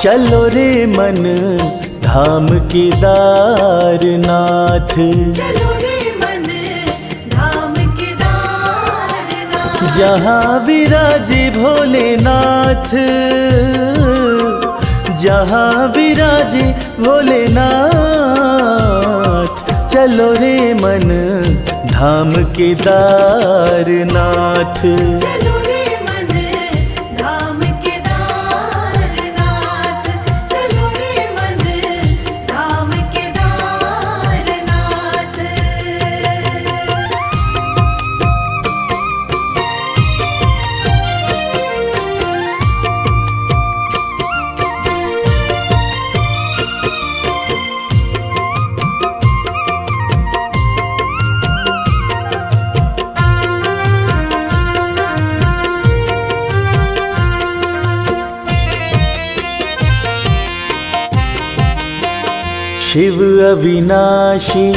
चलो रे मन धाम केदारनाथ, चलो रे मन धाम केदारनाथ, जहाँ विराजे भोलेनाथ, जहाँ विराजे भोलेनाथ। चलो रे मन धाम केदारनाथ, चलो रे मन धाम केदारनाथ, चलो रे मन धाम केदारनाथ। शिव अविनाशी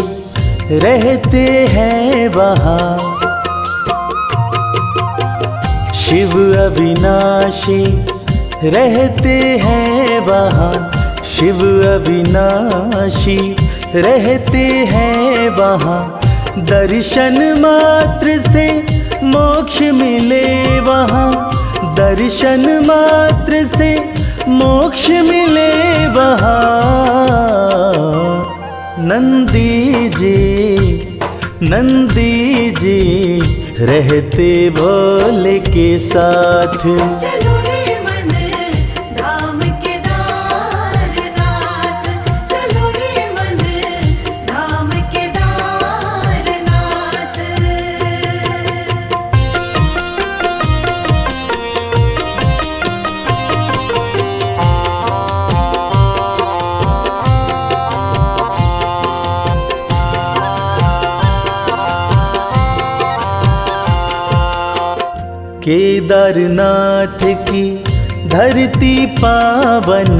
रहते हैं वहाँ, शिव अविनाशी रहते हैं वहाँ, शिव अविनाशी रहते हैं वहाँ। दर्शन मात्र से मोक्ष मिले वहाँ, दर्शन मात्र से मोक्ष मिले वहाँ। नंदी जी रहते भोले के साथ। चलो रे मन धाम केदारनाथ, चलो रे मन धाम केदारनाथ। केदारनाथ की धरती पावन,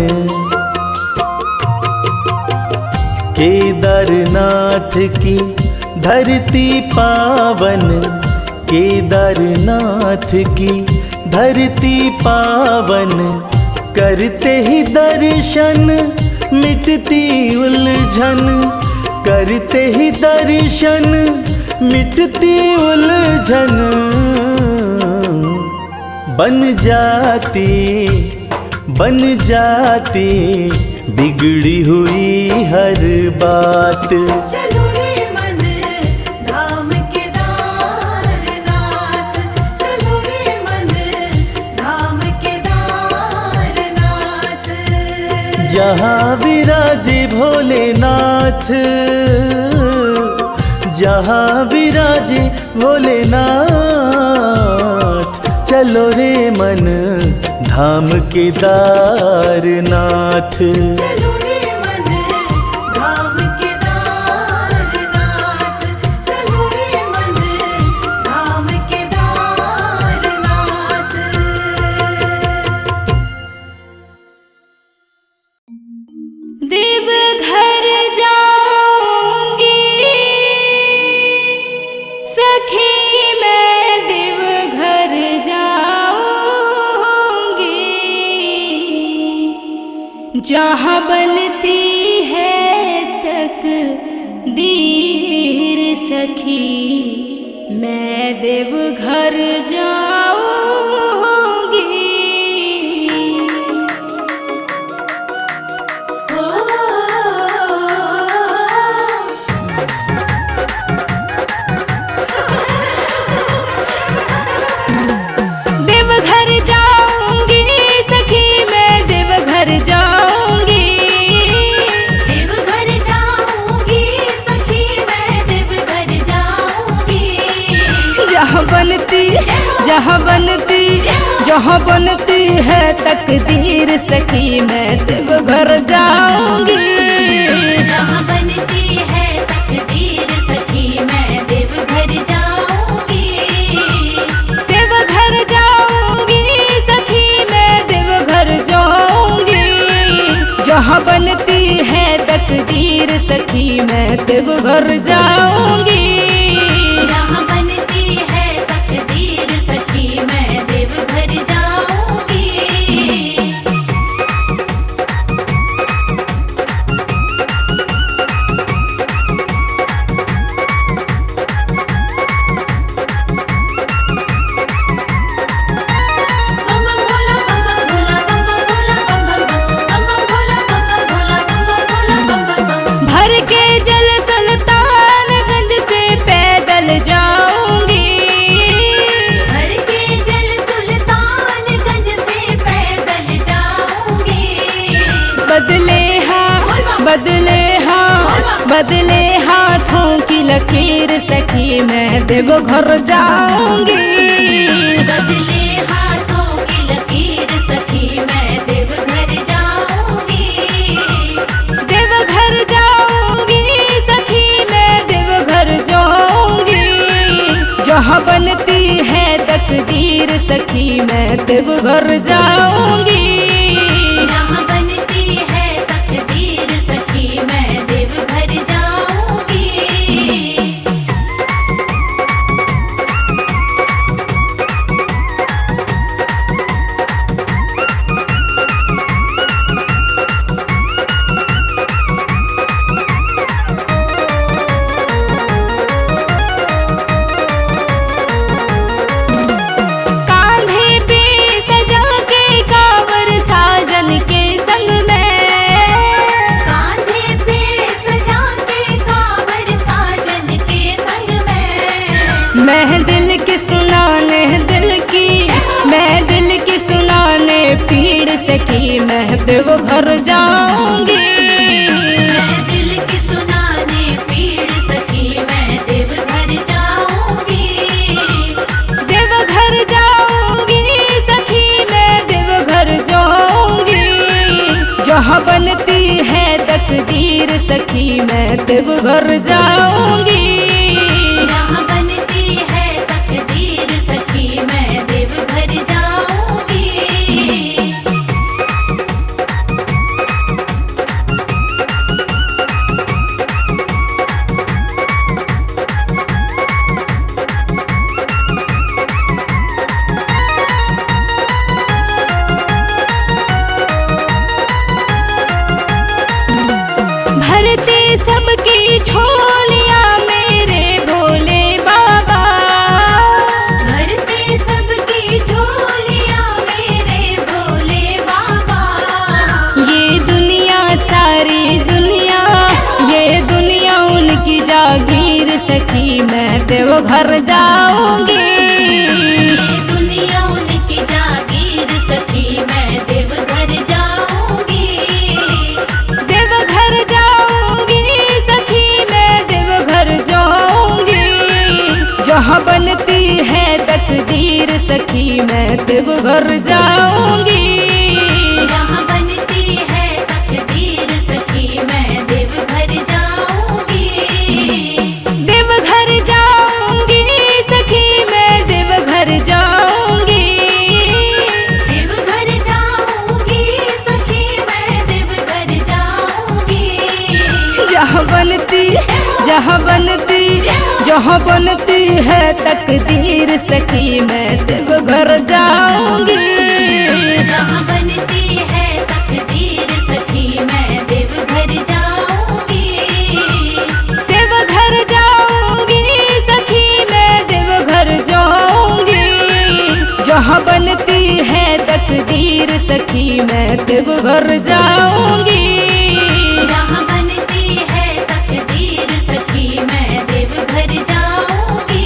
केदारनाथ की धरती पावन, केदारनाथ की धरती पावन। करते ही दर्शन मिटती उलझन, करते ही दर्शन मिटती उलझन। बन जाती बिगड़ी हुई हर बात। चलो रे मन धाम केदारनाथ, चलो रे मन धाम केदारनाथ। जहाँ विराजे भोलेनाथ, जहाँ विराजे भोलेनाथ। चलो रे मन धाम केदारनाथ, चलो रे मन धाम केदारनाथ, चलो रे मन धाम केदारनाथ। देवघर जाऊंगी सखी, मैं देवघर जाऊंगी, जहाँ बनती है तकदीर सखी, मैं देवघर जाऊंगी। देवघर जाऊंगी सखी, मैं देवघर जाऊंगी, देवघर जाऊंगी सखी, मैं देवघर जाऊंगी। जहाँ बनती है तकदीर सखी, मैं देवघर जाऊंगी। जहाँ बनती है तकदीर सखी, मैं देवघर जाऊंगी। देवघर जाऊंगी सखी, मैं देवघर जाऊंगी, जहाँ बनती है तकदीर सखी, मैं देवघर जाऊंगी। जहाँ बनती है तकदीर सखी, मैं देवघर जाऊंगी। बदले हाथों की लकीर सखी मैं देवघर जाऊंगी। बदले हाथों की लकीर सखी मैं देवघर जाऊंगी। देवघर जाऊंगी सखी मैं देवघर जाऊंगी। जहाँ बनती है तकदीर सखी मैं देवघर जाऊंगी। जहाँ बनती है तकदीर सखी मैं देवघर जाऊंगी। कांधे पे सजा के कांवर साजन के संग में। कांधे पे सजा के कांवर साजन के संग में। मैं दिल की सुनाने दिल की, मैं दिल की सुनाने पीड़ सखी मैं देवघर जाऊंगी। मैं दिल की सुनाने पीड़ सखी मैं देवघर जाऊंगी। देवघर जाऊंगी सखी मैं देवघर जाऊंगी। जहाँ बनती है तकदीर सखी मैं देवघर जाऊंगी। जहाँ बनती है तकदीर सखी मैं देवघर जाऊंगी। भरते सबकी झोलियाँ मेरे भोले बाबा। भरते सबकी झोलियाँ मेरे भोले बाबा। ये दुनिया सारी दुनिया, ये दुनिया उनकी जागीर सखी मैं देवघर जाऊंगी। ये दुनिया उनकी जागीर सखी मैं देवघर जाऊंगी। देवघर जाऊंगी सखी मैं देवघर जाऊंगी। जहाँ बनती है तकदीर सखी मैं देवघर जाऊंगी। जहाँ बनती है तकदीर सखी मैं देवघर जाऊंगी। देवघर जाऊंगी सखी मैं देवघर जाऊंगी। देवघर जाऊंगी सखी मैं देवघर जाऊंगी। जहाँ बनती, जहाँ बनती, जहाँ बनती है तकदीर सखी मैं देवघर जाऊंगी। जहाँ बनती है तकदीर सखी मैं देवघर जाऊंगी। देवघर जाऊंगी सखी मैं देवघर जाऊंगी। जहाँ बनती है तकदीर सखी मैं देवघर जाऊंगी। जहाँ बनती है तकदीर सखी मैं देवघर जाऊंगी।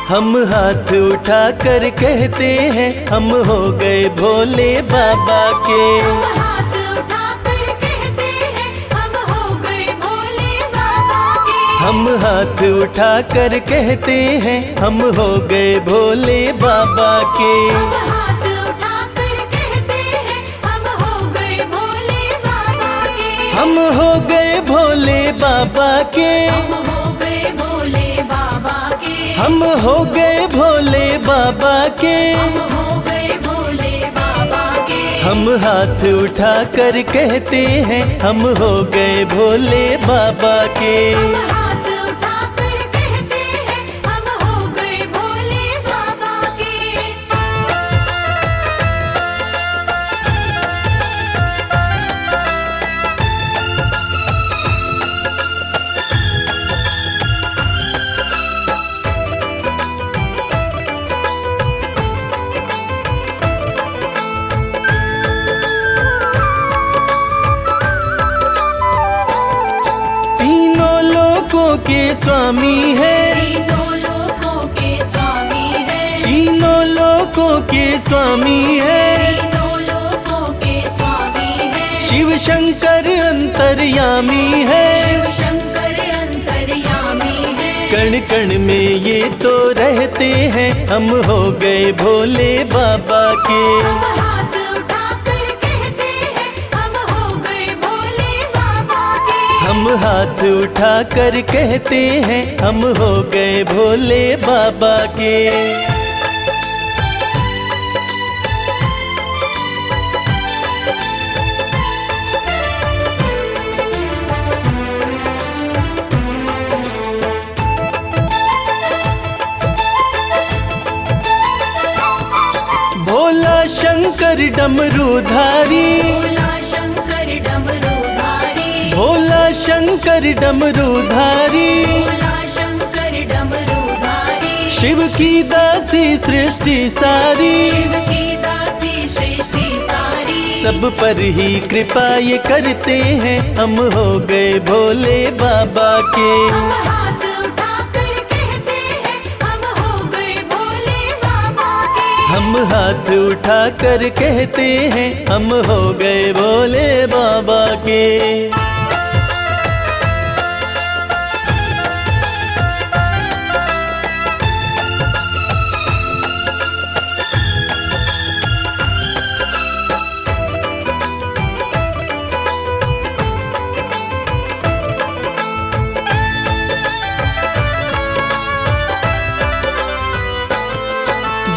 हम हाथ उठा कर कहते हैं हम हो गए भोले बाबा के। हाथ उठाकर कहते हैं हम हो गए भोले बाबा के। हम हाथ उठा कर कहते हैं हम हो गए भोले बाबा के। हाथ उठाकर कहते हैं हम हो गए भोले बाबा के। हम हो गए भोले बाबा के। हम हो गए भोले बाबा के। हम हो गए भोले बाबा के। हम हो गए भोले बाबा के। हम हाथ उठा कर कहते हैं हम हो गए भोले बाबा के। हम हाथ उठाकर कहते हैं हम हो गए भोले बाबा के। लोकों के स्वामी है, तीनों लोकों के स्वामी है, तीनों लोकों के स्वामी है। तीनों लोकों के स्वामी है, शिव शंकर अंतर्यामी है, शिव शंकर अंतर्यामी है। कण कण में ये तो रहते हैं, हम हो गए भोले बाबा के। हम हाथ उठाकर कहते हैं हम हो गए भोले बाबा के। हम हाथ उठाकर कहते हैं, हम हो गए भोले बाबा के। भोला शंकर डमरूधारी, भोला शंकर डमरूधारी, भोला शंकर डमरूधारी। भोला शंकर डमरूधारी। शिव की दासी सृष्टि सारी, शिव की दासी सृष्टि सारी। सब पर ही कृपा ये करते हैं, हम हो गए भोले बाबा के। हम हाथ उठाकर कहते हैं हम हो गए भोले बाबा के। हम हाथ उठाकर कहते हैं, हम हो गए भोले बाबा के।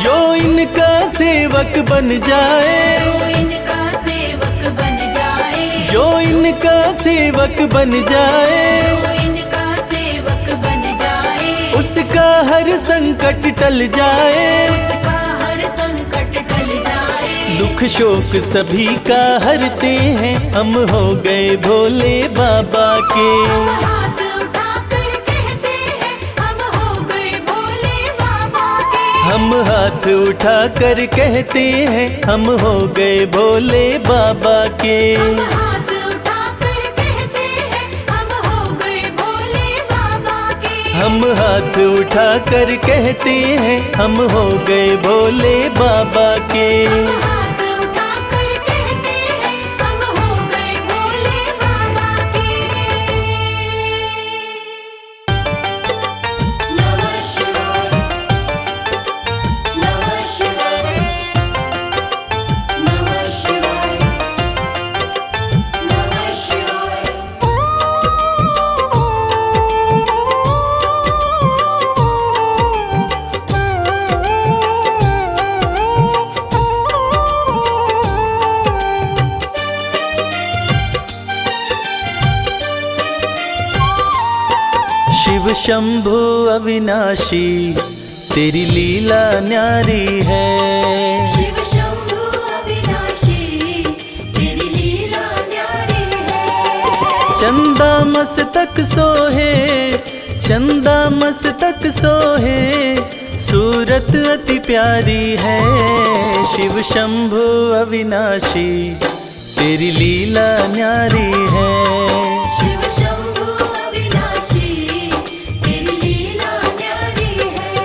जो इनका सेवक बन जाए, जो इनका सेवक बन जाए, जो इनका सेवक बन जाए, जो इनका सेवक बन जाए, उसका हर संकट टल जाए। उसका हर संकट टल जाए। दुख शोक सभी का हरते हैं, हम हो गए भोले बाबा के। हम हाथ उठाकर कहते हैं हम हो गए भोले बाबा के। हम हाथ उठाकर कहते हैं, हम हो गए भोले बाबा के। हम हाथ उठाकर कहते हैं हम हो गए भोले बाबा के। हम हाथ उठाकर कहते हैं, हम हो गए भोले बाबा के। हम हाथ उठाकर कहते हैं हम हो गए भोले बाबा के। नमः शिवाय, नमः शिवाय, नमः शिवाय, नमः शिवाय। शिव शंभु अविनाशी, तेरी लीला न्यारी है। शिव शंभु अविनाशी, तेरी लीला न्यारी है। चंदा मस्तक सोहे, चंदा मस्तक सोहे, सूरत अति प्यारी है। शिव शंभु अविनाशी, तेरी लीला न्यारी है। शिव शंभु अविनाशी, तेरी लीला न्यारी है।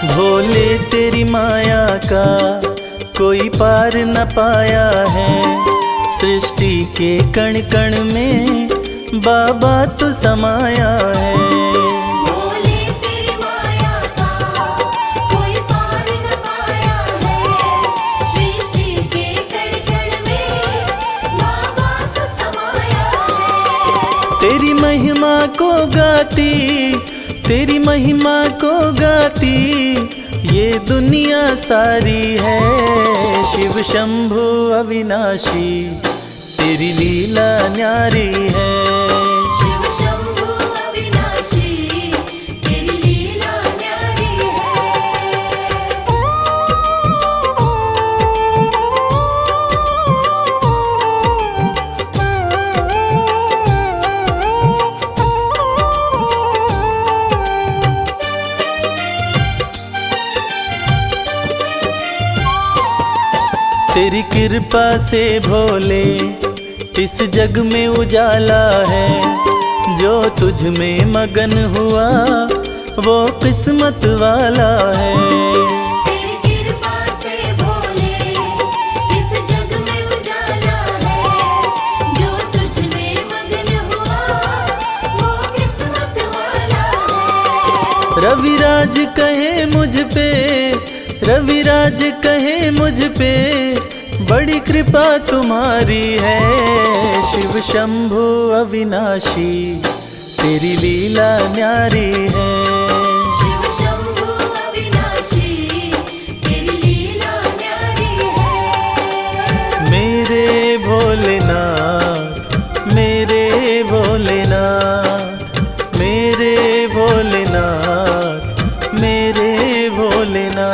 भोले तेरी माया का कोई पार न पाया है। सृष्टि के कण कण में बाबा तो समाया है। भोले तेरी माया का कोई पार न पाया है। सृष्टि के कण कण में बाबा तो समाया है। तेरी महिमा को गाती, तेरी महिमा को गाती ये दुनिया सारी है। शिव शंभु अविनाशी, तेरी लीला न्यारी है। शिव शंभु अविनाशी, तेरी कृपा से भोले इस जग में उजाला है। जो तुझ में मगन हुआ वो किस्मत वाला है। तेरी कृपा से भोले इस जग में उजाला है। जो तुझ में मगन हुआ वो किस्मत वाला है। रविराज कहे मुझ पे, रविराज कहे मुझ पे, बड़ी कृपा तुम्हारी है। शिव शंभु अविनाशी तेरी लीला न्यारी है। शिव शंभु अविनाशी तेरी लीला न्यारी है। मेरे भोलेनाथ, मेरे भोलेनाथ, मेरे भोलेनाथ, मेरे भोलेनाथ।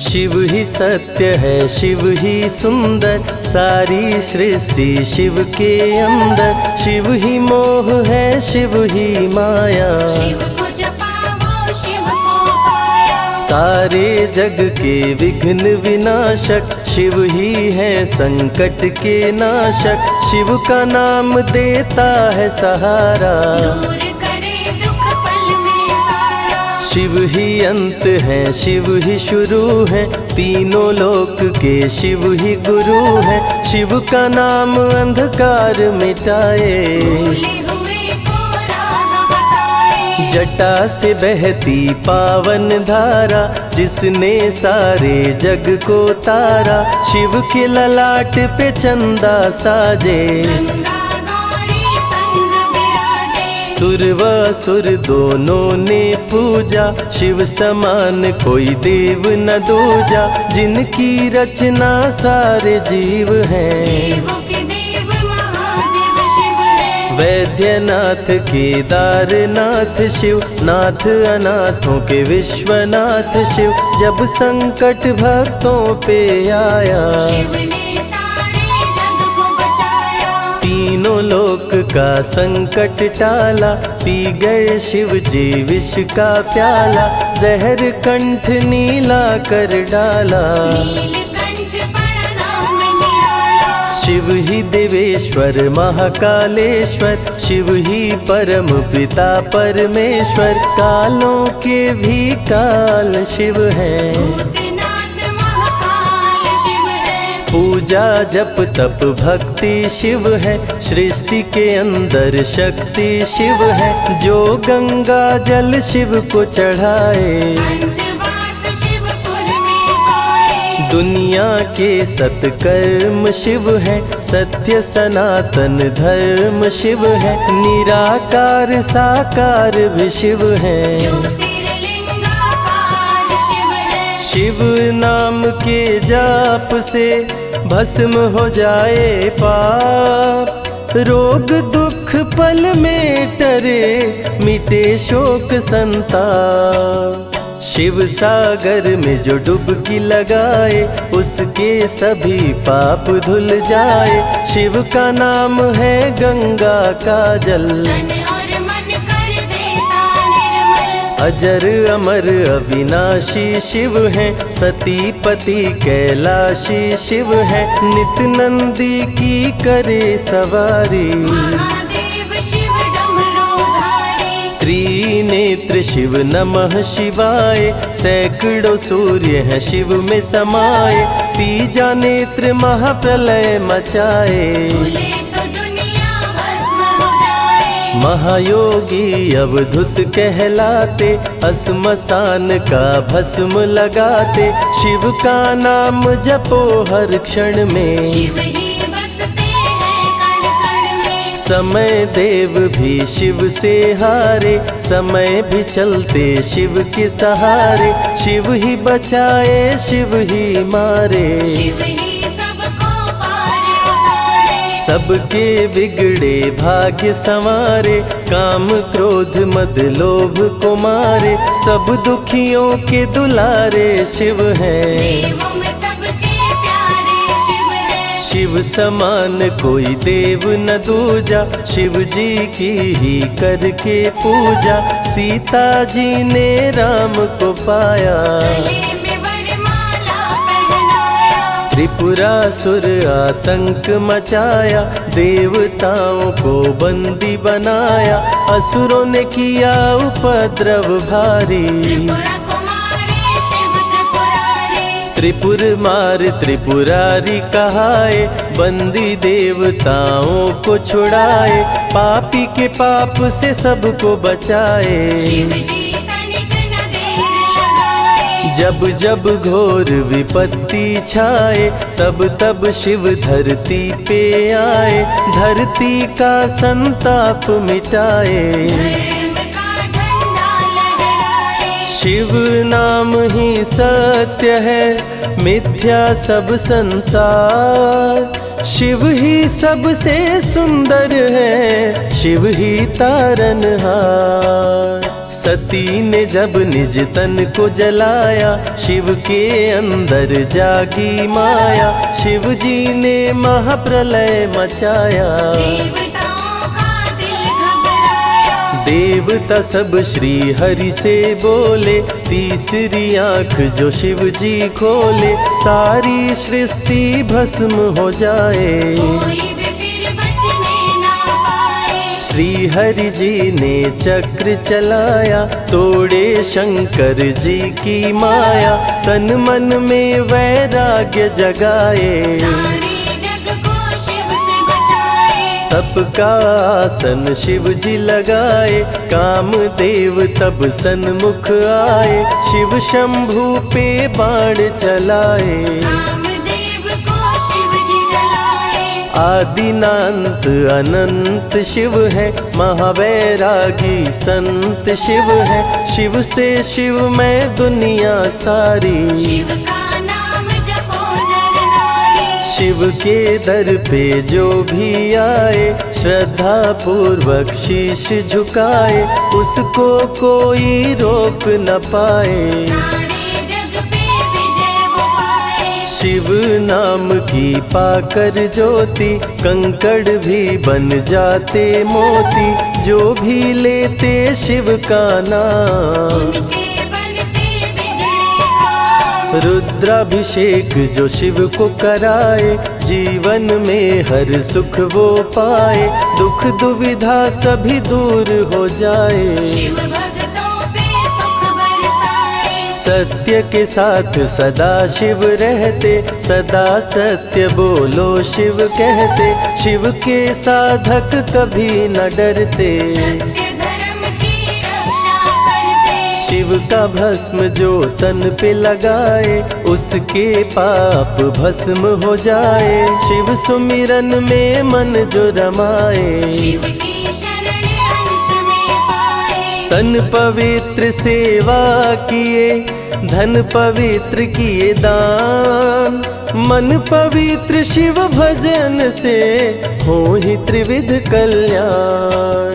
शिव ही सत्य है, शिव ही सुंदर, सारी सृष्टि शिव के अंदर। शिव ही मोह है, शिव ही माया, शिव को जपाओ शिव को पाया। सारे जग के विघ्न विनाशक शिव ही है, संकट के नाशक। शिव का नाम देता है सहारा, दूर करे दुख पल में सारा। शिव ही अंत है, शिव ही शुरू है, तीनों लोक के शिव ही गुरु है। शिव का नाम अंधकार मिटाए, भूले हुए को राह बताए। जटा से बहती पावन धारा, जिसने सारे जग को तारा। शिव के ललाट पे चंदा साजे, गंगा गौरी संग विराजे। सुर व असुर दोनों ने पूजा, शिव समान कोई देव न दूजा। जिनकी रचना सारे जीव हैं, देवों के देव महादेव शिव है। वैद्यनाथ केदारनाथ शिव, नाथ अनाथों के विश्वनाथ शिव। जब संकट भक्तों पे आया, शिव ने सारे जग को बचाया। तीनों लोक का संकट टाला, पी गए शिव जी विष का प्याला। जहर कंठ नीला कर डाला, नीलकंठ बड़ा नाम निराला। शिव ही देवेश्वर महाकालेश्वर, शिव ही परम पिता परमेश्वर। कालों के भी काल शिव हैं, भूतनाथ महाकाल शिव है। पूजा जप तप भक्ति शिव है, सृष्टि के अंदर शक्ति शिव है। जो गंगा जल शिव को चढ़ाए, अंतवास शिवपुर में पाए। दुनिया के सत्कर्म शिव है, सत्य सनातन धर्म शिव है। निराकार साकार भी शिव है, ज्योतिर्लिंगाकार शिव है। शिव नाम के जाप से भस्म हो जाए पाप। रोग दुख पल में टरे, मिटे शोक संताप। शिव सागर में जो डुबकी लगाए, उसके सभी पाप धुल जाए। शिव का नाम है गंगा का जल, तन और मन कर देता निर्मल। अजर अमर अविनाशी शिव है, सतीपति कैलाशी शिव है। नित नंदी की करे सवारी, महादेव शिव डमरूधारी। त्रिनेत्र शिव नमः शिवाय। सैकड़ों सूर्य हैं शिव में समाये, तीजा नेत्र महाप्रलय मचाए। भूले तो दुनिया भस्म हो जाए। महायोगी अवधूत कहलाते, अस्मशान का भस्म लगाते। शिव का नाम जपो हर क्षण में, शिव ही बसते हैं कण कण में। समय देव भी शिव से हारे, समय भी चलते शिव के सहारे। शिव ही बचाए शिव ही मारे, शिव ही सबको पार उतारे। सबके बिगड़े भाग्य संवारे। काम क्रोध मद लोभ को मारे, सब दुखियों के दुलारे शिव हैं। देवों में सबके प्यारे शिव समान कोई देव न दूजा, शिव जी की ही करके पूजा। सीता जी ने राम को पाया, गले में वरमाला पहनाया। त्रिपुरासुर आतंक मचाया, देवताओं को बंदी बनाया। असुरों ने किया उपद्रव भारी, त्रिपुरा कुमारी शिव त्रिपुरारी। त्रिपुर मार त्रिपुरारी कहाए, बंदी देवताओं को छुड़ाए। पापी के पाप से सबको बचाए, शिव जी तनिक न देर लगाए। जब जब घोर विपत्ति छाए, तब तब शिव धरती पे आए। धरती का संताप मिटाए, धर्म का झंडा लहराए। शिव नाम ही सत्य है, मिथ्या सब संसार। शिव ही सबसे सुंदर है, शिव ही तारनहार। सती ने जब निज तन को जलाया, शिव के अंदर जागी माया। शिव जी ने महाप्रलय मचाया, देवताओं का दिल घबराया। देवता सब श्री हरि से बोले, तीसरी आंख जो शिव जी खोले। सारी सृष्टि भस्म हो जाए, कोई भी फिर बचने ना पाए। श्री हरि जी ने चक्र चलाया, तोड़े शंकर जी की माया। तन मन में वैराग्य जगाए, सारे जग को शिव से बचाए। तप का आसन शिव जी लगाए। कामदेव तब सन्मुख आए, शिव शंभू पे बाण चलाए। कामदेव को शिव जी जलाए। आदिनांत अनंत शिव है, महावैरागी संत शिव है। शिव से शिव में दुनिया सारी, शिव का नाम जपो नर नारी। शिव के दर पे जो भी आए, श्रद्धा पूर्वक शीश झुकाए। उसको कोई रोक न पाए, सारे जग पे विजय वो पाए। शिव नाम की पाकर ज्योति, कंकड़ भी बन जाते मोती। जो भी लेते शिव का नाम, उनके बनते बिगड़े काम। रुद्राभिषेक जो शिव को कराए, जीवन में हर सुख वो पाए। दुख दुविधा सभी दूर हो जाए, शिव भक्तों पे सुख बरसाए। सत्य के साथ सदा शिव रहते। सदा सत्य बोलो शिव कहते, शिव के साधक कभी न डरते। सत्य धर्म की रक्षा करते। शिव का भस्म जो तन पे लगाए, उसके पाप भस्म हो जाए। शिव सुमिरन में मन जो रमाए, शिव की शरण अंत में पाए। तन पवित्र सेवा किए, धन पवित्र किए दान। मन पवित्र शिव भजन से, हो ही त्रिविध कल्याण।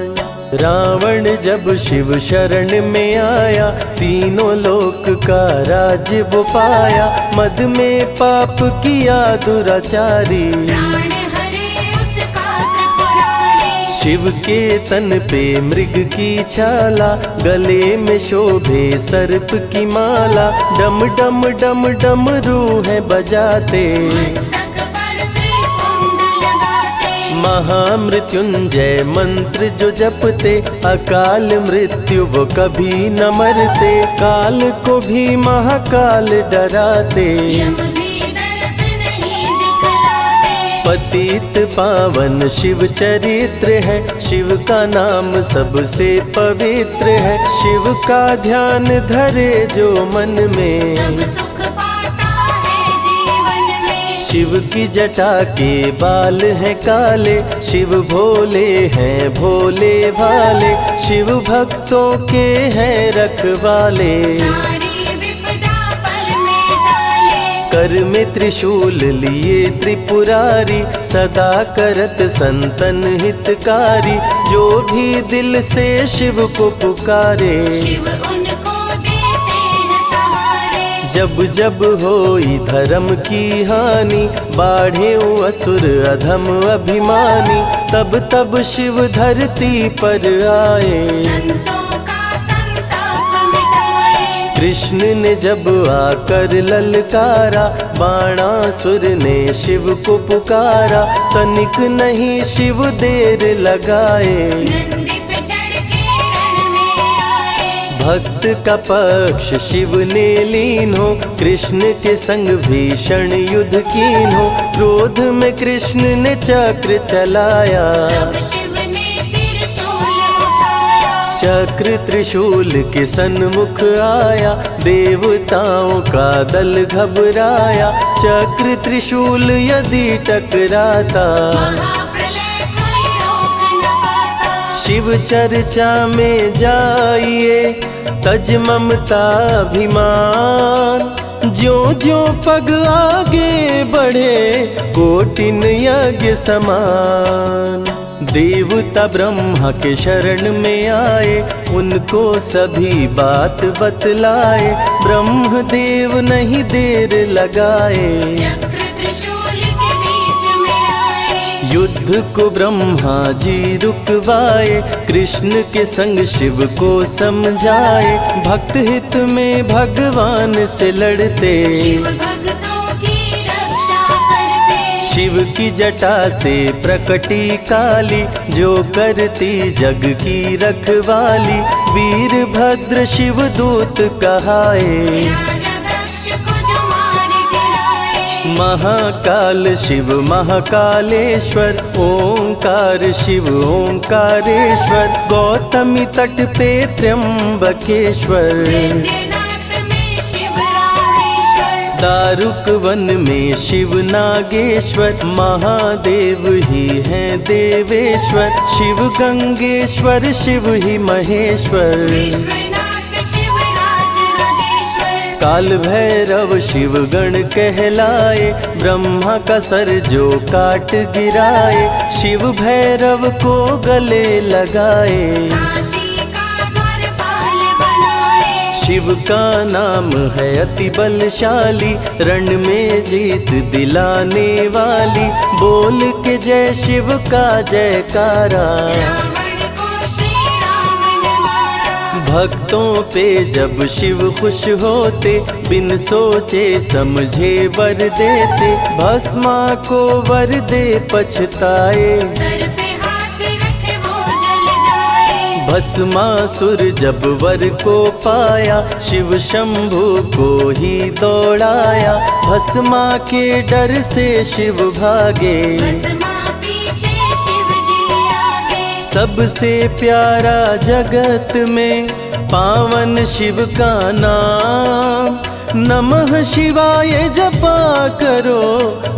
रावण जब शिव शरण में आया, तीनों लोक का राज्य वो पाया। मद में पाप किया दुराचारी, प्राण हरे उसका त्रिपुरारी। शिव के तन पे मृग की छाला, गले में शोभे सर्प की माला। डम डम डम डम रूह बजाते, मस्तक पर त्रिपुंड लगाते। महामृत्युंजय मंत्र जो जपते, अकाल मृत्यु वो कभी न मरते। काल को भी महाकाल डराते, यम भी दरस नहीं दिखलाते। पतित पावन शिव चरित्र है, शिव का नाम सबसे पवित्र है। शिव का ध्यान धरे जो मन में, सब सुख पाता है जीवन में। शिव की जटा के बाल हैं काले, शिव भोले हैं भोले भाले। शिव भक्तों के हैं रखवाले, सारी विपदा पल में टाले। कर में त्रिशूल लिए त्रिपुरारी, सदा करत संतन हितकारी। जो भी दिल से शिव को पुकारे, शिव उनको देते हैं सहारे। जब जब होई धर्म की हानि, बाढ़े असुर अधम अभिमानी, तब तब शिव धरती पर आए। संतों का संताप मिटाए। कृष्ण ने जब आकर ललकारा, बाणासुर ने शिव को पुकारा, तनिक नहीं शिव देर लगाए। नंदी पे चढ़ के रण में आए। भक्त का पक्ष शिव ने लीन हो, कृष्ण के संग भीषण युद्ध कीन हो। क्रोध में कृष्ण ने चक्र चलाया, तब शिव ने त्रिशूल उठाया। चक्र त्रिशूल के सन्मुख आया, देवताओं का दल घबराया। चक्र त्रिशूल यदि टकराता, महाप्रलय कोई रोक न पाता। शिव चर्चा में जाइए, तज ममता अभिमान। ज्यों ज्यों पग आगे बढ़े, कोटिन यज्ञ समान। देवता ब्रह्मा के शरण में आए, उनको सभी बात बतलाए। ब्रह्मदेव नहीं देर लगाए, चक्र त्रिशूल के बीच में आए। युद्ध को ब्रह्मा जी रुकवाए। कृष्ण के संग शिव को समझाए, भक्त हित में भगवान से लड़ते। शिव भक्तों की रक्षा करते। शिव की जटा से प्रकटी काली, जो करती जग की रखवाली। वीरभद्र शिव दूत कहाए, राजा दक्ष को जो मार गिराए। महाकाल शिव महाकालेश्वर। ओंकार शिव ओंकारेश्वर, गौतमी तट पे त्र्यंबकेश्वर। वैद्यनाथ में शिव रामेश्वर। दारुक वन में शिव नागेश्वर, महादेव ही हैं देवेश्वर। शिव गंगेश्वर शिव ही महेश्वर। विश्वनाथ शिव राजराजेश्वर। काल भैरव शिव गण कहलाए, ब्रह्मा का सर जो काट गिराए। शिव भैरव को गले लगाए, काशी का द्वारपाल बनाए। शिव का नाम है अति बलशाली, रण में जीत दिलाने वाली। बोल के जय शिव का जयकारा, रावण को श्री राम ने मारा। भक्तों पे जब शिव खुश होते, बिन सोचे समझे वर देते। भस्मा को वर दे पछताए, सर पे हाथ रखे वो जल जाए। भस्मासुर जब वर को पाया, शिव शंभु को ही दौड़ाया। भस्मा के डर से शिव भागे, भस्मा पीछे शिव जी आगे। सबसे प्यारा जगत में पावन शिव का नाम। नमः शिवाय जपा करो,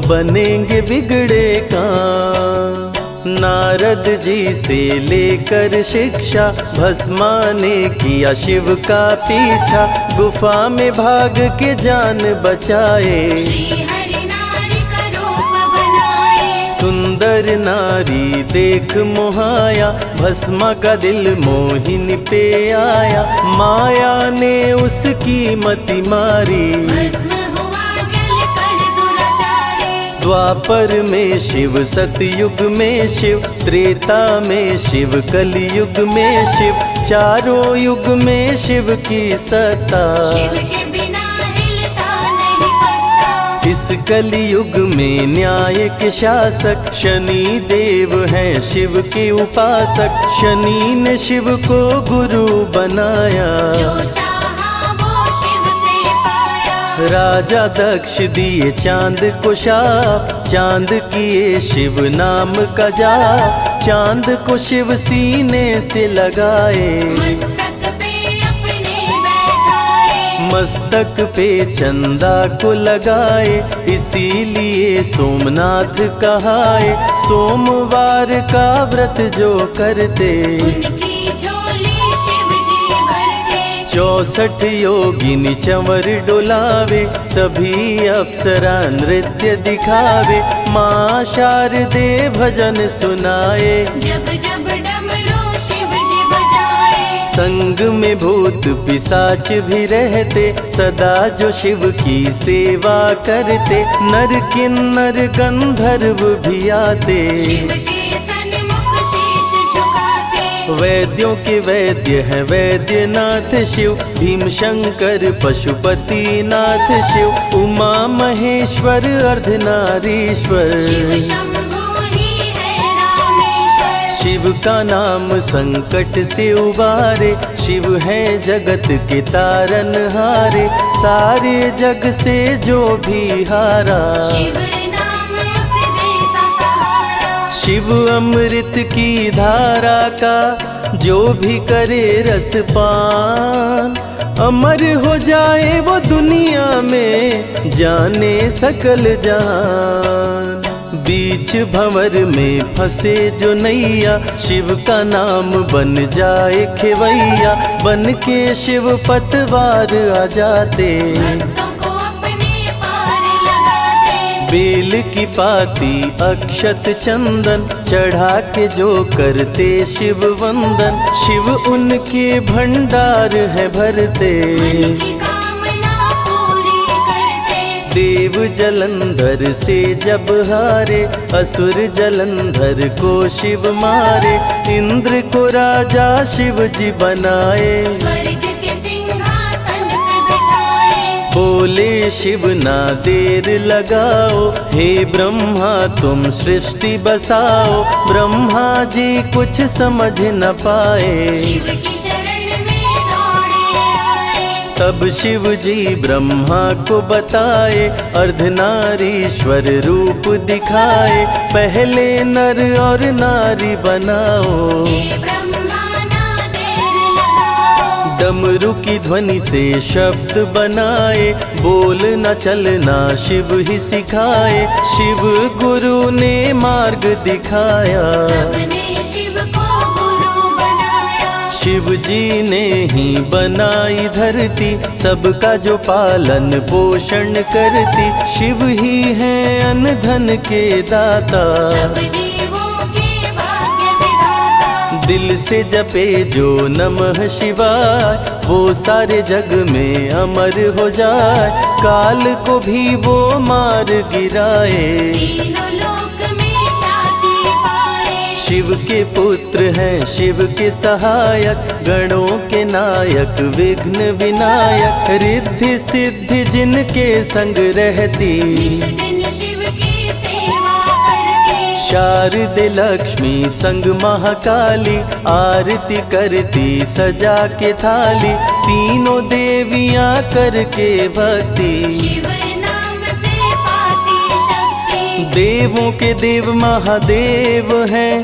बनेंगे बिगड़े काम। नारद जी से लेकर शिक्षा, भस्मा ने किया शिव का पीछा। गुफा में भाग के जान बचाए, श्री हरि नारी का रूप बनाए। सुंदर नारी देख मोहाया, भस्मा का दिल मोहिनी पे आया। माया ने उसकी मति मारी, भस्म हुआ जल कर दुराचारी। द्वापर में शिव सतयुग में शिव, त्रेता में शिव कलयुग में शिव। चारों युग में शिव की सत्ता, शिव के बिना हिलता नहीं पत्ता। इस कलयुग में न्याय के शासक, शनि देव हैं शिव के उपासक। शनि ने शिव को गुरु बनाया, जो चाहा वो शिव से पाया। राजा दक्ष दिए चांद को शाप, चांद किए शिव नाम का जाप। चांद को शिव सीने से लगाए, मस्तक पे अपने बैठाए। मस्तक पे चंदा को लगाए। इसीलिए सोमनाथ कहाए, सोमवार का व्रत जो करते। उनकी झोली शिव जी भरते। 64 योगिनी चंवर डुलावे, सभी अप्सरा नृत्य दिखावे। माँ शारदे भजन सुनाए, जब जब डमरू शिव जी बजाए। संग में भूत भूत पिशाच भी रहते, सदा जो शिव की सेवा करते, नर किन्नर गंधर्व भी आते। शिव के सन्मुख शीश झुकाते, वैद्यों के वैद्य हैं वैद्यनाथ शिव, भीम शंकर पशुपति नाथ शिव, उमा महेश्वर अर्धनारीश्वर। शिव शंभु ही है रामेश्वर। शिव का नाम संकट से उबारे, शिव है जगत के तारनहारे, सारे जग से जो भी हारा। शिव नाम उसे देता सहारा, शिव अमृत की धारा का जो भी करे रसपान, अमर हो जाए वो दुनिया में जाने सकल जहान। बीच भंवर में फंसे जो नैया, शिव का नाम बन जाए खेवैया, बन के शिव पतवार आ जाते। भक्तों को अपने पार लगाते, बेल की पाती अक्षत चंदन चढ़ा के जो करते शिव वंदन, शिव उनके भंडार है भरते। मन की कामना पूरी करते, देव जलंधर से जब हारे, असुर जलंधर को शिव मारे, इंद्र को राजा शिव जी बनाए। स्वर्ग के सिंहासन पे बिठाए, बोले शिव ना देर लगाओ, हे ब्रह्मा तुम सृष्टि बसाओ। ब्रह्मा जी कुछ समझ न पाए, शिव की शरण में दौड़े आए। तब शिव जी ब्रह्मा को बताए, अर्धनारीश्वर रूप दिखाए, पहले नर और नारी बनाओ। हे ब्रह्मा ना देर लगाओ, डमरू की ध्वनि से शब्द बनाए, बोल न चलना शिव ही सिखाए। शिव गुरु ने मार्ग दिखाया, सबने शिव को गुरु बनाया। शिव जी ने ही बनाई धरती, सबका जो पालन पोषण करती। शिव ही है अन्न धन के दाता, सब जीवों के भाग्य विधाता। दिल से जपे जो नमः शिवाय, वो सारे जग में अमर हो जाए। काल को भी वो मार गिराए, तीनों लोक में ख्याति पाए। शिव के पुत्र हैं शिव के सहायक, गणों के नायक विघ्न विनायक। रिद्धि सिद्धि जिनके संग रहती, निश दिन शिव की सेवा करते। शारदे लक्ष्मी संग महाकाली, आरती करती सजा के थाली। तीनों देवियां करके भक्ति, शिव नाम से पाती शक्ति। देवों के देव महादेव हैं,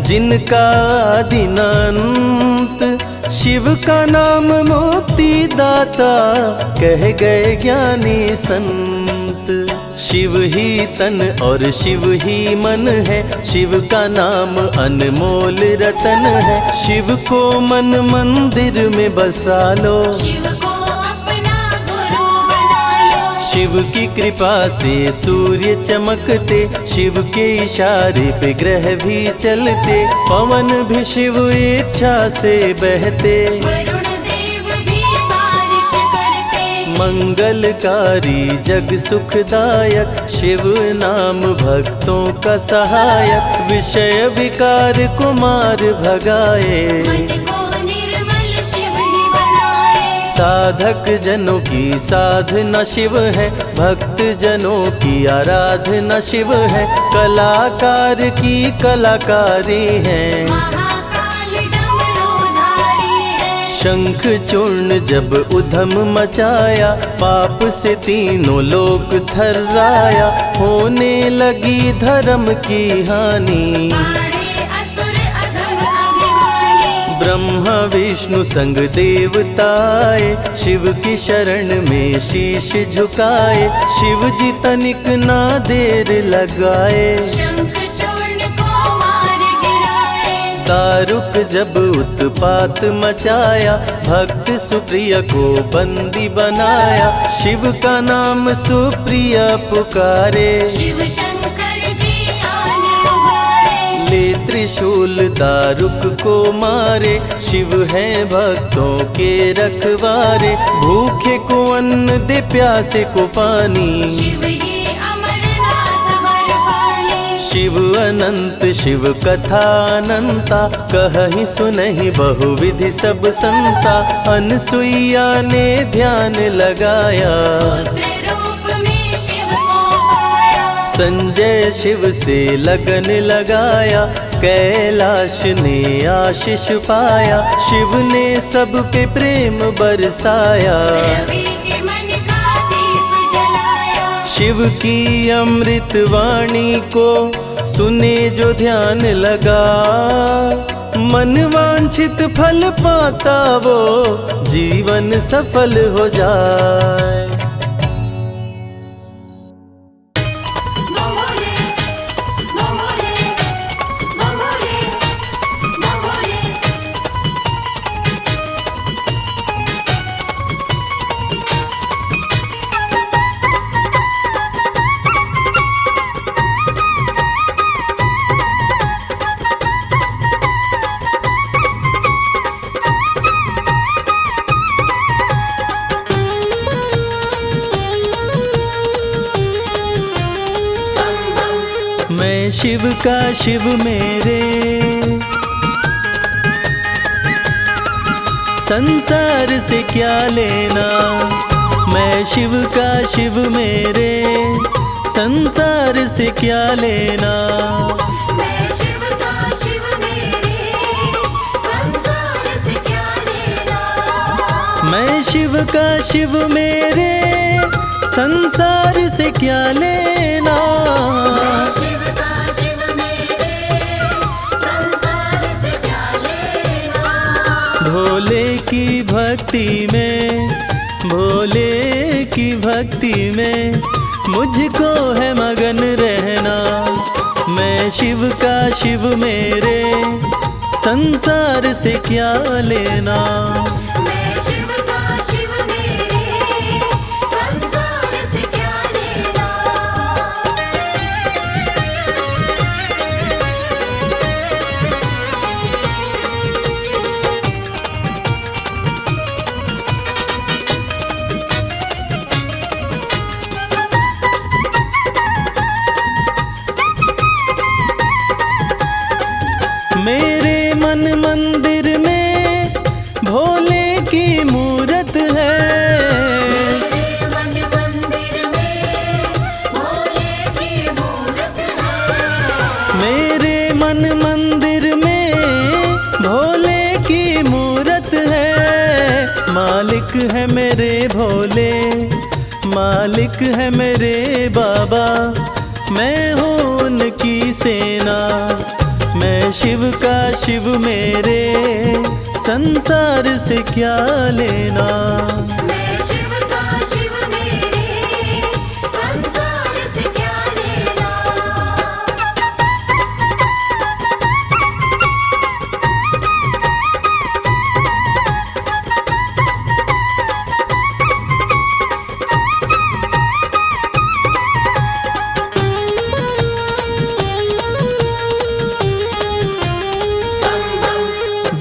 जिनका आदिनांत। शिव का नाम मुक्ति दाता, कह गए ज्ञानी संत। शिव ही तन और शिव ही मन है, शिव का नाम अनमोल रतन है। शिव को मन मंदिर में बसा लो, शिव को अपना गुरु बना लो। शिव की कृपा से सूर्य चमकते, शिव के इशारे पे ग्रह भी चलते। पवन भी शिव इच्छा से बहते, वरुण देव भी बारिश करते। मंगलकारी जग सुखदायक, शिव नाम भक्तों का सहायक। विषय विकार को मार भगाए, मन को निर्मल शिव ही बनाए। साधक जनों की साधना शिव है, भक्त जनों की आराधना शिव है। कलाकार की कलाकारी है, महाकाल डमरूधारी है। शंख चूर्ण जब उधम मचाया, पाप से तीनों लोक थर्राया। होने लगी धर्म की हानि, बाड़े असुर अधम अभिमानी। ब्रह्मा विष्णु संग देवताए, शिव की शरण में शीश झुकाए। शिव जी तनिक ना देर लगाए, शंख चूर्ण को मार गिराए। दारुक जब उत्पात मचाया, भक्त सुप्रिय को बंदी बनाया। शिव का नाम सुप्रिय पुकारे, शिव शंकर जी आने उबारे। ले त्रिशूल दारुक को मारे, शिव है भक्तों के रखवारे। भूखे को अन्न दे, प्यासे को पानी, शिव ही अमरनाथ बरपाली। शिव अनंत शिव कथा अनंता, कहहि सुनहि बहुविधि सब संता। अनसुईया ने ध्यान लगाया, पुत्र रूप में शिव को पाया। संजय शिव से लगन लगाया, कैलाश ने आशीष पाया। शिव ने सब पे प्रेम बरसाया, रवि के मन का दीप जलाया। शिव की अमृत वाणी को सुने जो ध्यान लगा। मन वांछित फल पाता वो, जीवन सफल हो जाए। बोले बोले बोले बोले। मैं शिव का शिव मेरे, संसार से क्या लेना। मैं शिव का शिव मेरे, संसार से क्या लेना। मैं शिव का शिव मेरे, संसार से क्या लेना। मैं शिव का शिव मेरे, संसार से क्या लेना। शिव का शिव मेरे, संसार से क्या लेना। भोले की भक्ति में, भोले की भक्ति में मुझको है मगन रहना। मैं शिव का शिव मेरे, संसार से क्या लेना। मैं शिव का शिव मेरे, संसार से क्या लेना। मेरे मन मंदिर में भोले की मूरत है। मेरे मन मंदिर में भोले की मूरत है। मेरे मन मंदिर में भोले की मूरत है। मालिक है मेरे भोले, मालिक है मेरे बाबा। मैं हूँ उनकी सेना। मैं शिव का शिव मेरे, संसार से क्या लेना। मैं शिव का शिव मेरे, संसार से क्या लेना।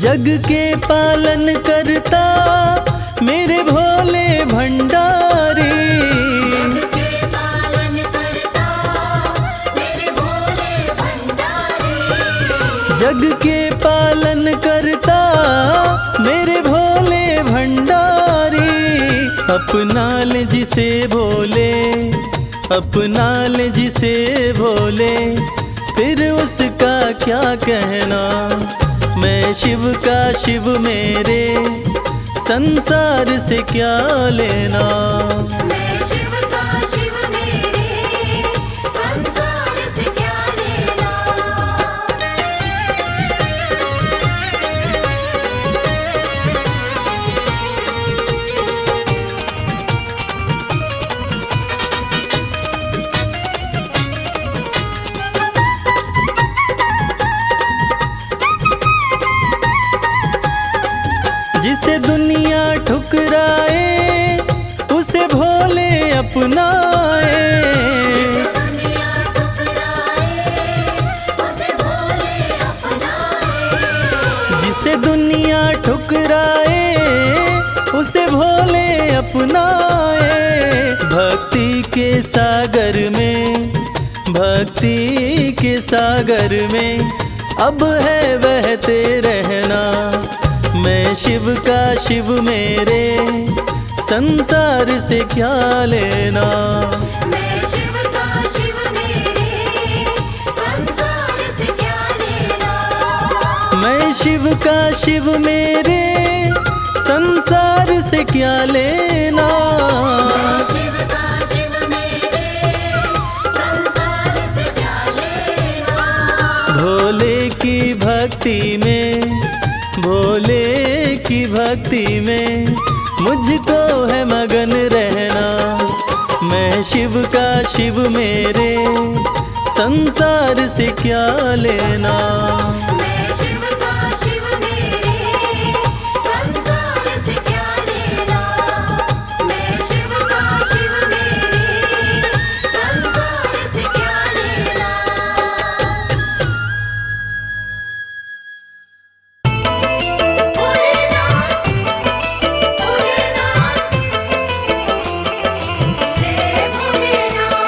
जग के पालन करता मेरे भोले भंडारी। जग के पालन करता मेरे भोले भंडारी। जग के पालन करता मेरे भोले भंडारी। अपना ले जिसे भोले, अपना ले जिसे भोले, फिर उसका क्या कहना। मैं शिव का शिव मेरे, संसार से क्या लेना। मैं शिव का शिव मेरे, संसार से क्या लेना। जिसे दुनिया ठुकराए उसे भोले अपनाए। दुनिया ठुकराए उसे भोले अपनाए। दुनिया ठुकराए उसे भोले अपनाए। भक्ति के सागर में, भक्ति के सागर में अब है बहते रहना। मैं शिव का शिव मेरे, संसार से क्या लेना। मैं शिव का शिव मेरे, संसार से क्या लेना। मैं शिव का शिव मेरे, संसार से क्या लेना। मैं शिव का शिव मेरे, संसार से क्या लेना। भोले की भक्ति में, भोले की भक्ति में मुझको है मगन रहना। मैं शिव का शिव मेरे, संसार से क्या लेना। मैं शिव का शिव मेरे, संसार से क्या लेना। मैं शिव का शिव मेरे, संसार से क्या लेना। भोलेनाथ, भोलेनाथ, जय भोलेनाथ।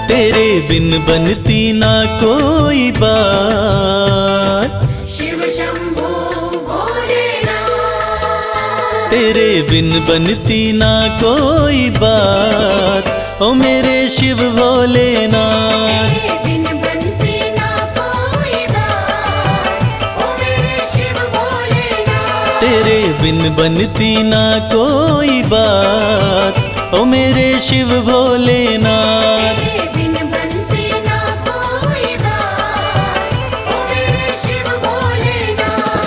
तेरे बिन बनती ना कोई बात। शिव शंभो भोलेनाथ। तेरे बिन बनती ना कोई बात। ओ मेरे शिव भोलेनाथ। तेरे बिन बनती ना कोई बात। ओ मेरे शिव भोलेनाथ। तेरे बिन बनती ना कोई बात। ओ मेरे शिव भोलेनाथ। तेरे बिन बनती ना कोई बात। ओ मेरे शिव भोलेनाथ।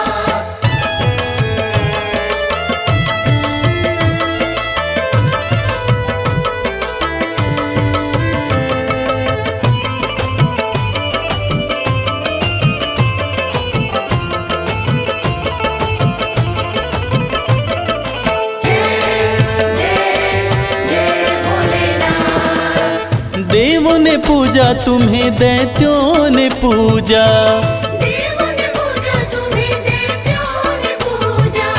देवों ने पूजा तुम्हें, दैत्यों ने पूजा। देवों ने पूजा तुम्हें, दैत्यों ने पूजा।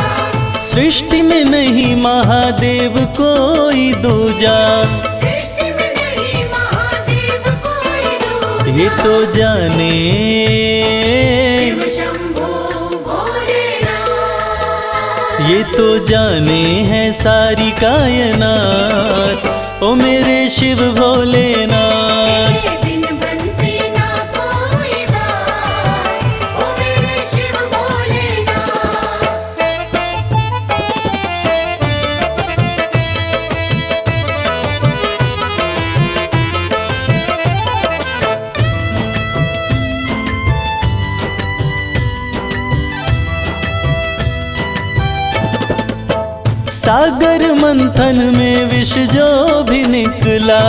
सृष्टि में नहीं महादेव कोई दूजा। सृष्टि में नहीं महादेव कोई दूजा। ये तो जाने, शिव शंभो भोलेनाथ। ये तो जाने है सारी कायनात। ओ मेरे शिव भोलेनाथ। तेरे बिन बनती ना कोई बात। ओ मेरे शिव भोलेनाथ। सागर मंथन में विष जो भी निकला।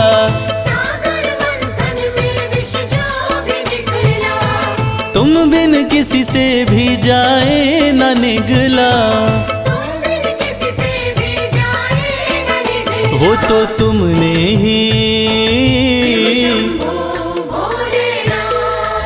सागर मंथन में विष जो भी निकला। तुम बिन किसी से भी जाए न निगला। तुम बिन किसी से भी जाए न निकला। वो तो तुमने ही, शिव शंभो भोलेनाथ।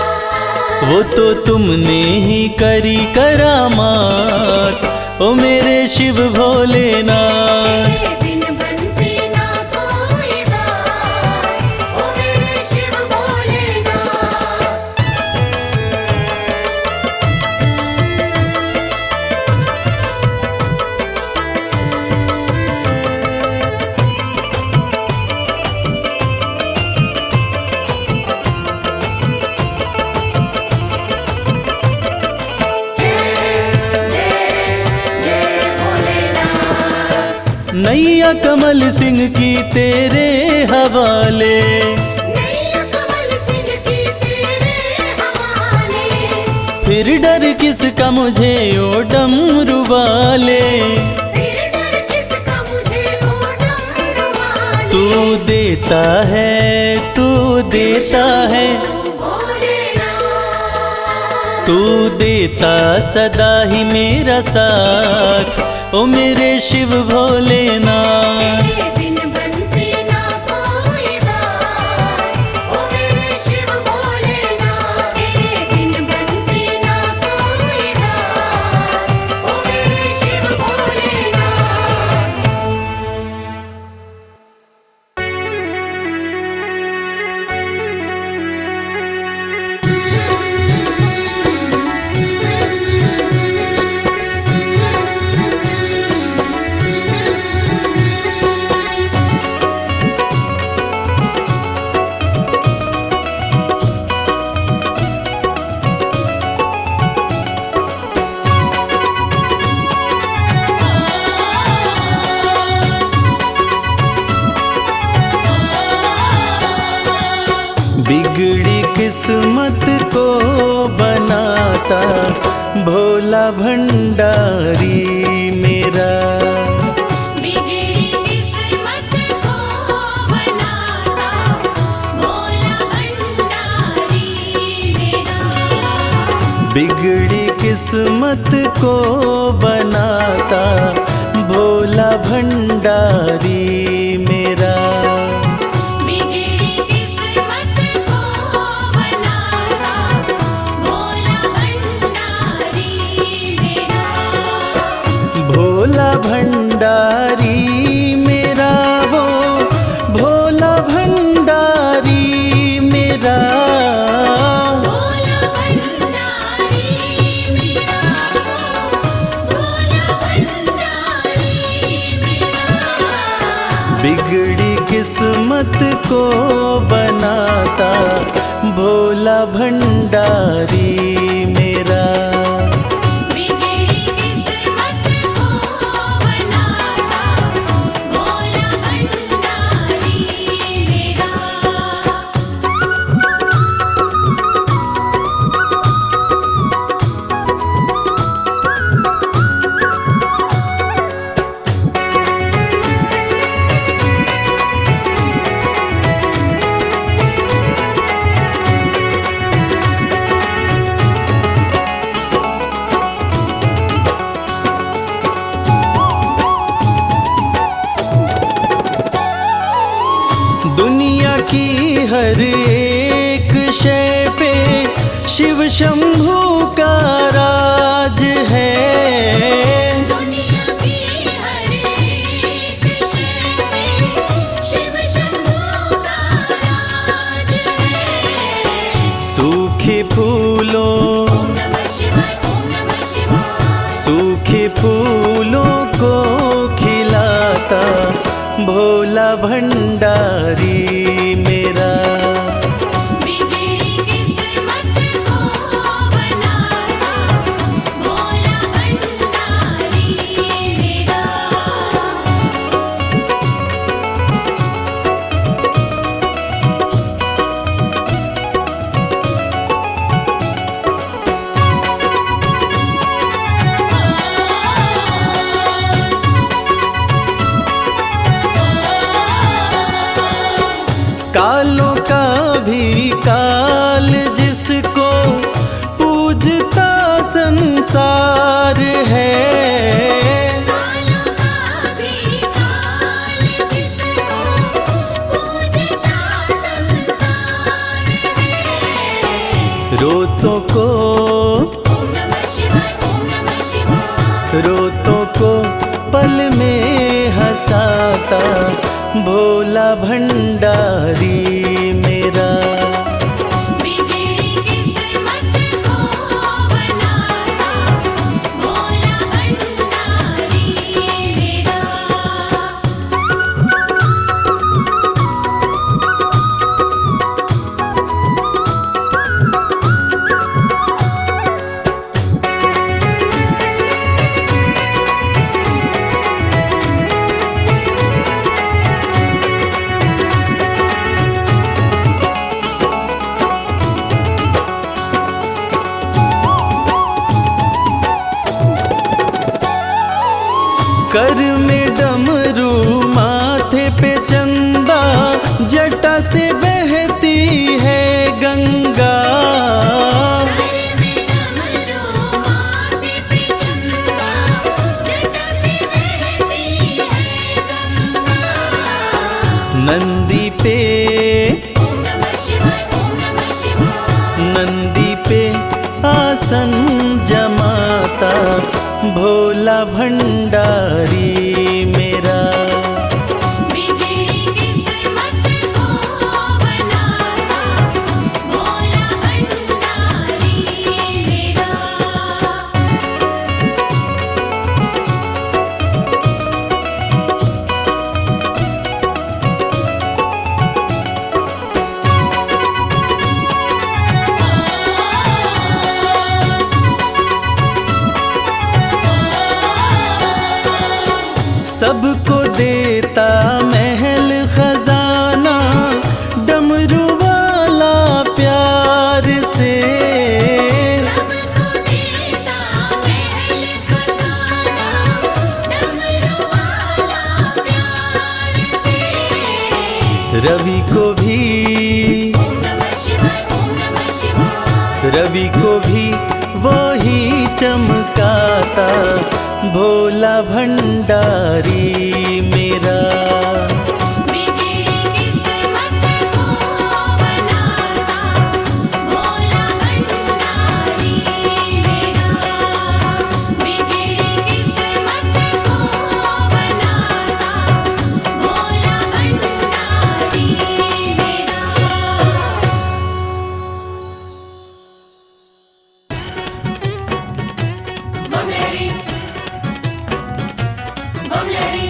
वो तो तुमने ही करी करामात। ओ मेरे शिव भोलेनाथ। तेरे बिन बनती ना कोई बात। ओ मेरे शिव भोलेनाथ। नैया कमल सिंह की तेरे हवाले। नैया कमल सिंह की तेरे हवाले। फिर डर किसका मुझे ओ डमरू वाले। फिर डर किसका मुझे ओ डमरू वाले। तू देता है, तू देता है। तू देता सदा ही मेरा साथ, ओ मेरे शिव भोलेनाथ। तेरे बिन बनती ना कोई बात, ओ मेरे शिव भोलेनाथ। तेरे बिन बनती ना कोई बात, ओ मेरे शिव भोलेनाथ। बिगड़ी किस्मत को बनाता भोला भंडारी मेरा। बिगड़ी किस्मत को बनाता भोला भंडारी मेरा। बिगड़ी किस्मत को बनाता भोला भंडारी मेरा। बिगड़ी किस्मत को बनाता भोला भंडारी मेरा। भोला भंडारी मेरा वो भोला भंडारी मेरा। भोला भंडारी मेरा, भोला भंडारी मेरा। बिगड़ी किस्मत को बनाता भोला भंडारी मेरा। बिगड़ी किस्मत को बनाता भोला भंडारी मेरा। दुनिया की हर एक शय पे शिव शंभू का राज है। दुनिया की हर एक शय पे शिव शंभू का राज है। सूखे फूलों ओम नमः शिवाय, ओम नमः शिवाय। सूखे फूलों को खिलाता भोला भंडारी मेरा। बिगड़ी किस्मत को बनाता भोला भंडारी मेरा। कालों का भी काल जिसको पूजता संसार है। कालों का भी काल जिसको पूजता संसार है। रोतों को ओम नमः शिवाय, ओम नमः शिवाय। रोतों को पल में हंसाता भोला भंडारी मेरा। बिगड़ी किस्मत को बनाता भोला भंडारी मेरा। कर में डमरू माथे पे चंदा, जटा से बहती है गंगा। कर में भोला भंडारी मेरा। बिगड़ी किस्मत को बनाता भोला भंडारी मेरा। सबको देता महल खजाना, डमरू वाला प्यार से। सबको देता महल खजाना, डमरू वाला प्यार से। रवि को भी, ओम नमः शिवाय, ओम नमः शिवाय। रवि को भी वो ही चमकाता भोला भंडारी मेरा। बिगड़ी किस्मत को बनाता भोला भंडारी मेरा। बिगड़ी किस्मत को बनाता भोला भंडारी मेरा। बमलेरी बमलेरी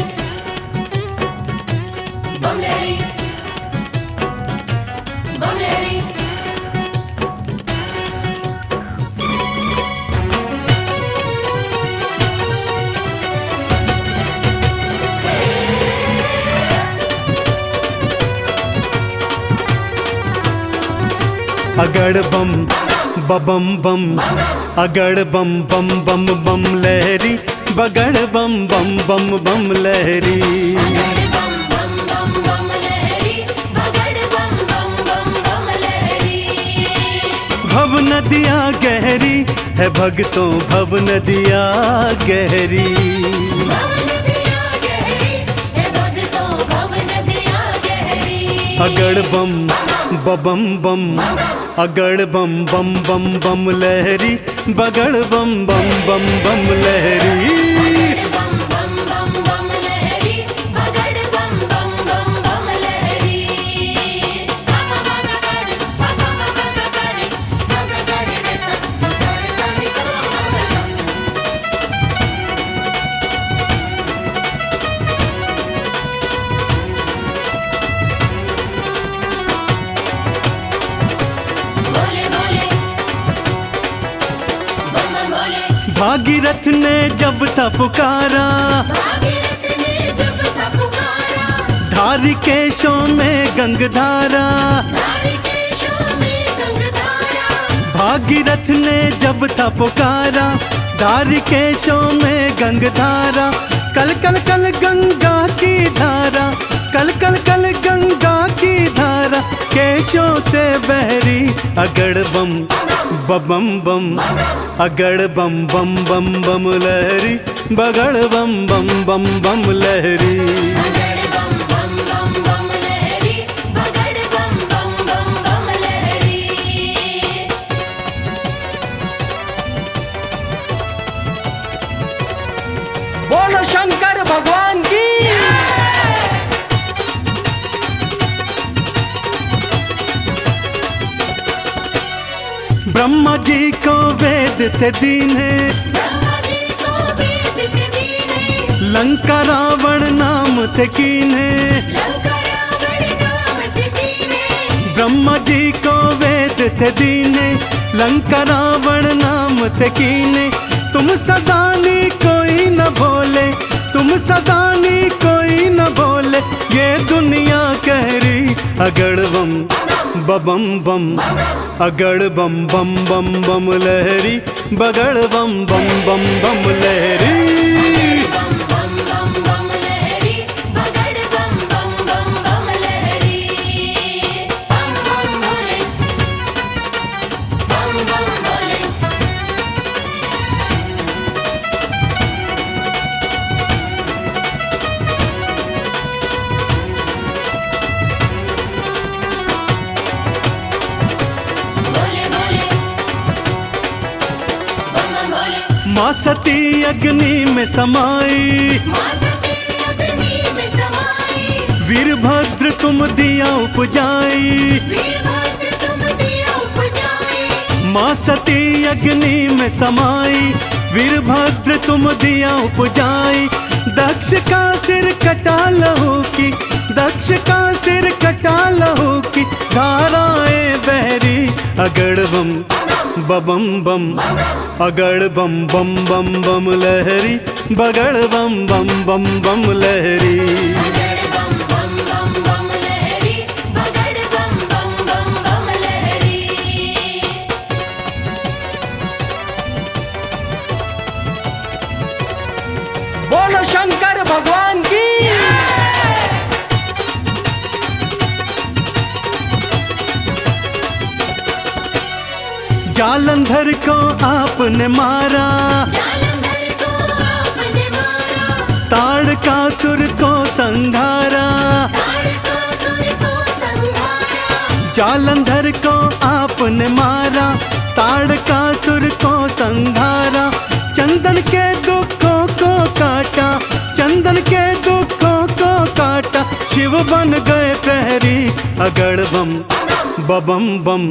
बमलेरी बमलेरी। अगड़ बम बबम बम, अगड़ बम बम बम बम लहरी, बगड़ बम बम बम बम लहरी। बम बम बम बम लहरी, बगड़ बम बम बम बम लहरी। भव नदिया गहरी है भक्तों, भव नदिया गहरी। भव नदिया गहरी है भक्तों, भव नदिया गहरी। अगड़ बम बबम बम, अगड़ बम बम बम बम लहरी, बगड़ बम बम बम बम लहरी। बम बम बम बम लहरी, बगड़ बम बम बम बम लहरी। पापा माता करे, पापा माता करे, माता करे रे सब सारे सारे करो माता। भोले भोले बम बम भोले। भागीरथ ने जब था पुकारा, भागीरथ ने जब था पुकारा, धार केशों में गंगधारा। धारी केशों में गंगधारा। भागीरथ ने जब था पुकारा, धार केशों में गंगधारा। कल कल कल गंगा की धारा, कल कल कल गंगा की धारा, केशों से बहरी। अगड़ बम बबम बम, अगड़ बम बम बम बम लहरी, बगड़ बम बम बम बम लहरी। बगड़ बम बम बम बम लहरी, बगड़ बम बम बम बम लहरी। बोलो शंकर भगवान की। ब्रह्मा जी को वेद थे दीने, ब्रह्मा जी को वेद थे दीने। लंका रावण नाम थे कीने। लंका रावण नाम थे कीने। ब्रह्मा जी को वेद थे दीने, लंका रावण नाम थे कीने। तुम सदानी कोई न बोले, तुम सदानी कोई न बोले, ये दुनिया कह रही। अगड़ बम बबम बम, अगड़ बम बम बम बम लहरी, बगड़ बम बम बम बम लहरी। बम बम बम बम लहरी, बगड़ बम बम बम बम लहरी। बम बम भोले, बम बम भोले। माँ सती अग्नि में समाई, माँ सती अग्नि में समाई, वीरभद्र तुम दिया उपजाई। वीरभद्र तुम दिया उपजाई। माँ सती अग्नि में समाई, वीरभद्र तुम दिया उपजाई। दक्ष का सिर कटा लहू की, दक्ष का सिर कटा लहू की, धाराएं बहरी अगड़ बम बम बम, अगड़ बम बम बम बम लहरी, बगड़ बम बम बम बम लहरी। बगड़ बम बम बम बम लहरी, बगड़ बम बम बम बम लहरी। बोलो शंकर भगवान की। जालंधर को आपने मारा, जालंधर को आपने मारा, ताड़कासुर को संघारा। ताड़कासुर को संहारा। जालंधर को आपने मारा, ताड़कासुर को संघारा। चंदन के दुखों को काटा, चंदन के दुखों को काटा। शिव बन गए प्रहरी अगड़ बम बम बम,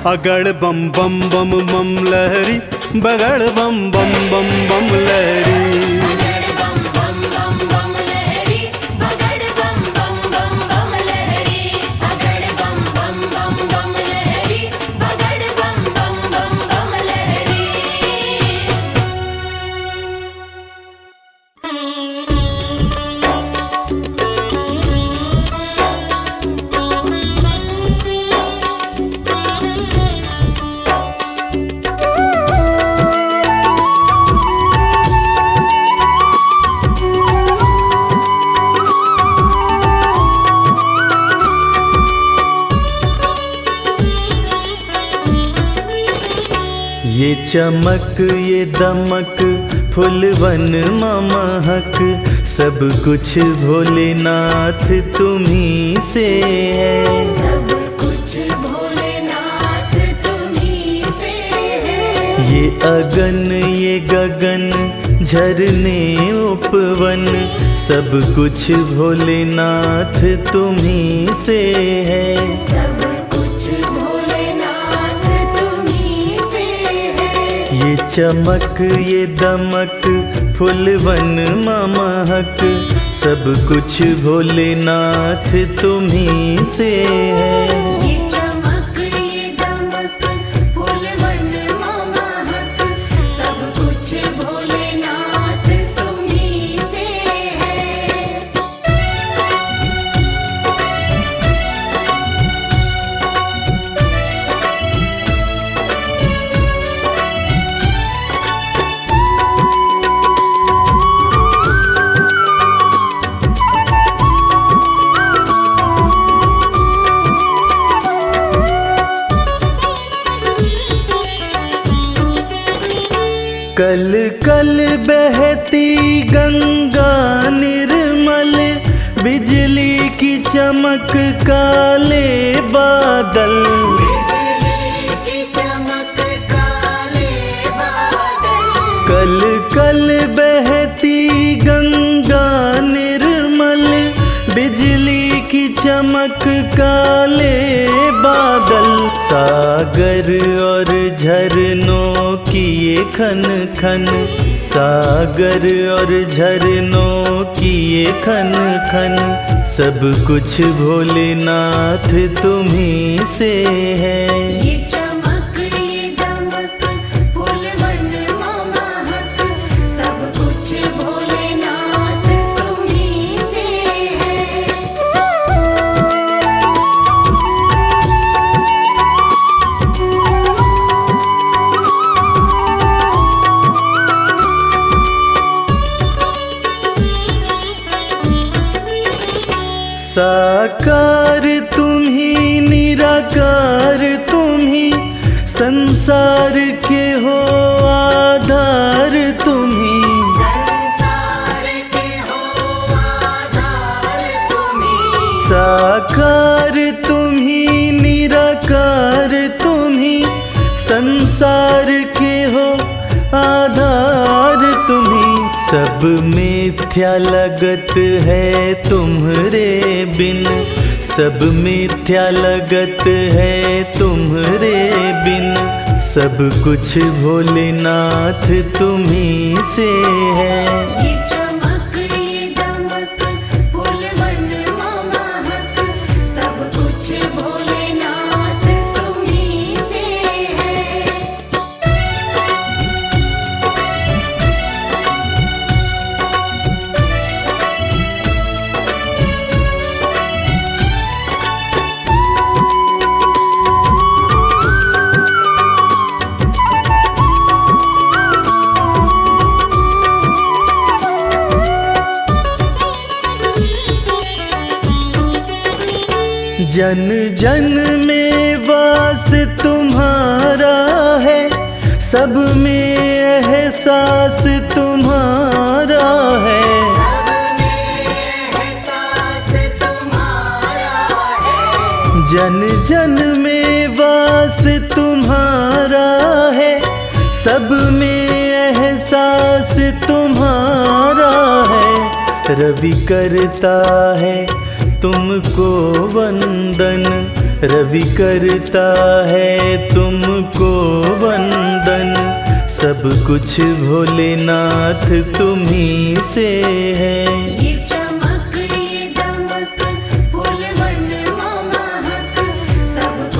अगड़ बम बम बम बम लहरी, बगड़ बम बम बम बम लहरी। बगड़ बम बम बम बम लहरी, बगड़ बम बम बम बम लहरी, बगड़ बम बम बम बम लहरी, बगड़ बम बम बम बम लहरी। ये चमक ये दमक फुलवन महक, सब कुछ भोलेनाथ तुम्ही से है। सब कुछ भोलेनाथ तुम्ही से है। ये अगन ये गगन झरने उपवन, सब कुछ भोलेनाथ तुम्ही से है। सब कुछ भोलेनाथ तुम्ही से है। ये चमक ये दमक फुलवन महक, सब कुछ भोलेनाथ तुम्ही से है। ये चमक ये दमक फूलवन महक, सब कुछ भोलेनाथ तुम्ही से है। कल कल बहती गंगा निर्मल, बिजली की चमक काले बादल। बिजली की चमक काले बादल। कल कल बहती गंगा निर्मल, बिजली की चमक काले बादल। सागर और झरनों की ये खन खन, सागर और झरनों की ये खन खन, सब कुछ भोलेनाथ तुम्ही से है। ये चमक ये दमक फूलवन महक, सब कुछ भोलेनाथ तुम्ही से है। साकार तुम्ही निराकार तुम्ही, संसार के हो आधार तुम्ही। संसार के हो आधार तुम्ही। साकार तुम्ही निराकार तुम्ही, संसार के हो आधार सब मिथ्या लगत है तुम्हारे बिन, सब मिथ्या लगत है तुम्हारे बिन, सब कुछ भोलेनाथ तुम्ही से है। ये चमक ये दमक फूल मनवा महक, सब कुछ भोलेनाथ तुम्ही से है। जन जन में वास तुम्हारा है, सब में एहसास तुम्हारा है। सब में एहसास तुम्हारा है। जन जन में वास तुम्हारा है, सब में एहसास तुम्हारा है। रवि करता है तुमको वंदन, रवि करता है तुमको वंदन, सब कुछ भोलेनाथ तुम्ही से है। ये चमक ये दमक फूल मनवा महक, सब